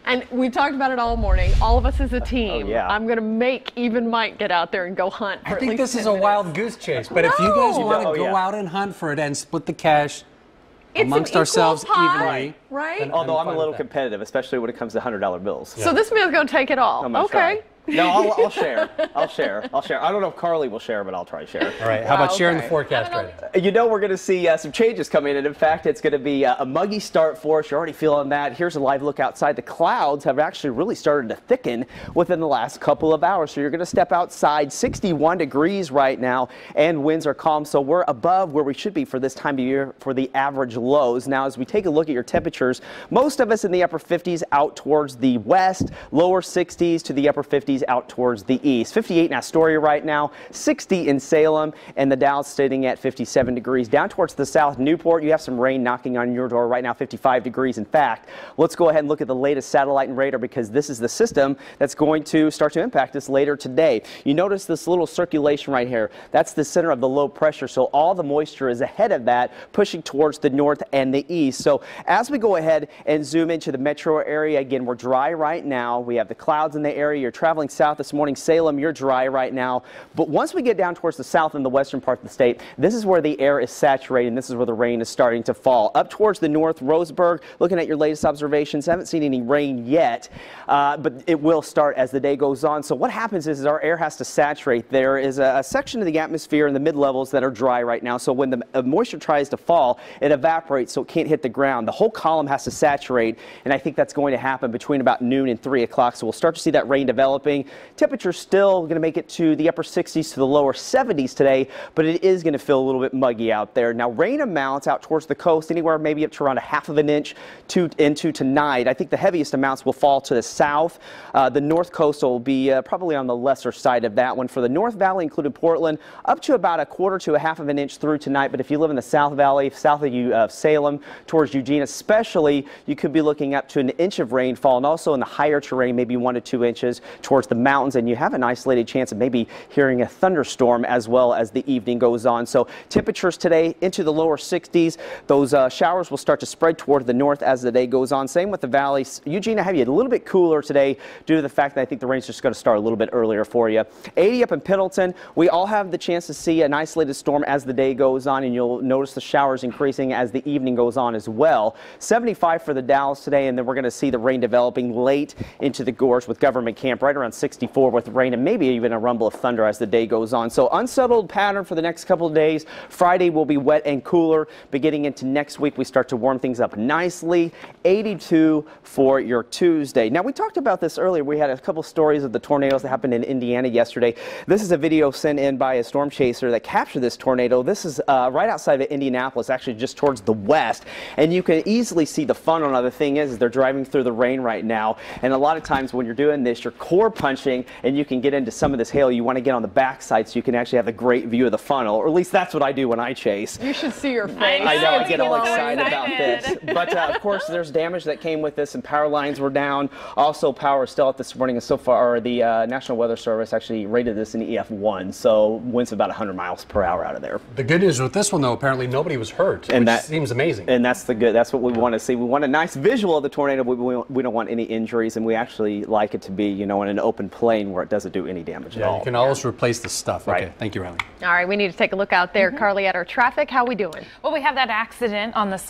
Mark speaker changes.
Speaker 1: And we talked about it all morning. All of us as a team.
Speaker 2: Oh, yeah.
Speaker 1: I'm going to make even Mike get out there and go hunt for
Speaker 3: I
Speaker 1: at
Speaker 3: think
Speaker 1: least
Speaker 3: this
Speaker 1: 10
Speaker 3: is a
Speaker 1: minutes.
Speaker 3: wild goose chase, but if you guys want to go out and hunt for it and split the cash amongst ourselves evenly.
Speaker 1: Right?
Speaker 2: Although I'm a little competitive, especially when it comes to $100 bills.
Speaker 1: So this man's going to take it all. Okay.
Speaker 2: No, I'll share. I'll share. I don't know if Carly will share, but I'll try to share.
Speaker 3: All right. How about sharing the forecast right now?
Speaker 2: You know, we're going to see some changes coming in. In fact, it's going to be a muggy start for us. You're already feeling that. Here's a live look outside. The clouds have actually really started to thicken within the last couple of hours. So you're going to step outside, 61 degrees right now, and winds are calm. So we're above where we should be for this time of year for the average lows. Now, as we take a look at your temperatures, most of us in the upper 50s out towards the west, lower 60s to the upper 50s out towards the east. 58 in Astoria right now, 60 in Salem, and the Dow's sitting at 57 degrees. Down towards the south, Newport, you have some rain knocking on your door right now, 55 degrees. In fact, let's go ahead and look at the latest satellite and radar because this is the system that's going to start to impact us later today. You notice this little circulation right here. That's the center of the low pressure, so all the moisture is ahead of that, pushing towards the north and the east. So as we go ahead and zoom into the metro area, again, we're dry right now. We have the clouds in the area. You're traveling south this morning. Salem, you're dry right now. But once we get down towards the south and the western part of the state, this is where the air is saturated, and this is where the rain is starting to fall. Up towards the north, Roseburg, looking at your latest observations, haven't seen any rain yet, but it will start as the day goes on. So what happens is our air has to saturate. There is a section of the atmosphere in the mid-levels that are dry right now. So when the moisture tries to fall, it evaporates so it can't hit the ground. The whole column has to saturate, and I think that's going to happen between about noon and 3 o'clock. So we'll start to see that rain developing. Temperature's still going to make it to the upper 60s to the lower 70s today, but it is going to feel a little bit muggy out there. Now, rain amounts out towards the coast, anywhere maybe up to around 1/2 inch into tonight. I think the heaviest amounts will fall to the south. The north coastal will be probably on the lesser side of that one. For the North Valley, including Portland, up to about 1/4 to 1/2 inch through tonight. But if you live in the South Valley, south of Salem, towards Eugene especially, you could be looking up to 1 inch of rainfall, and also in the higher terrain, maybe 1 to 2 inches towards the mountains, and you have an isolated chance of maybe hearing a thunderstorm as well as the evening goes on. So temperatures today into the lower 60s. Those showers will start to spread toward the north as the day goes on. Same with the valley. Eugene, I have you a little bit cooler today due to the fact that I think the rain's just going to start a little bit earlier for you. 80 up in Pendleton. We all have the chance to see an isolated storm as the day goes on, and you'll notice the showers increasing as the evening goes on as well. 75 for the Dalles today, and then we're going to see the rain developing late into the gorge with Government Camp right around 64 with rain and maybe even a rumble of thunder as the day goes on. So unsettled pattern for the next couple of days. Friday will be wet and cooler. Beginning into next week, we start to warm things up nicely. 82 for your Tuesday. Now, we talked about this earlier. We had a couple stories of the tornadoes that happened in Indiana yesterday. This is a video sent in by a storm chaser that captured this tornado. This is right outside of Indianapolis, actually just towards the west. And you can easily see the funnel. Now, the thing is they're driving through the rain right now. And a lot of times when you're doing this, you're core punching and you can get into some of this hail. You want to get on the backside so you can actually have a great view of the funnel, or at least that's what I do when I chase.
Speaker 1: You should see your face.
Speaker 2: I know, I get all excited about this. But of course, there's damage that came with this, and power lines were down. Also, power is still out this morning, and so far the National Weather Service actually rated this an EF1, so winds about 100 miles per hour out of there.
Speaker 3: The good news with this one, though, apparently nobody was hurt,
Speaker 2: and
Speaker 3: which seems amazing.
Speaker 2: And that's what we want to see. We want a nice visual of the tornado. We don't want any injuries, and we actually like it to be, you know, in an open plain where it doesn't do any damage at all.
Speaker 3: You can always replace the stuff.
Speaker 2: Right.
Speaker 3: Okay, thank you, Riley.
Speaker 1: All right, we need to take a look out there. Carly, at our traffic, how we doing?
Speaker 4: Well, we have that accident on the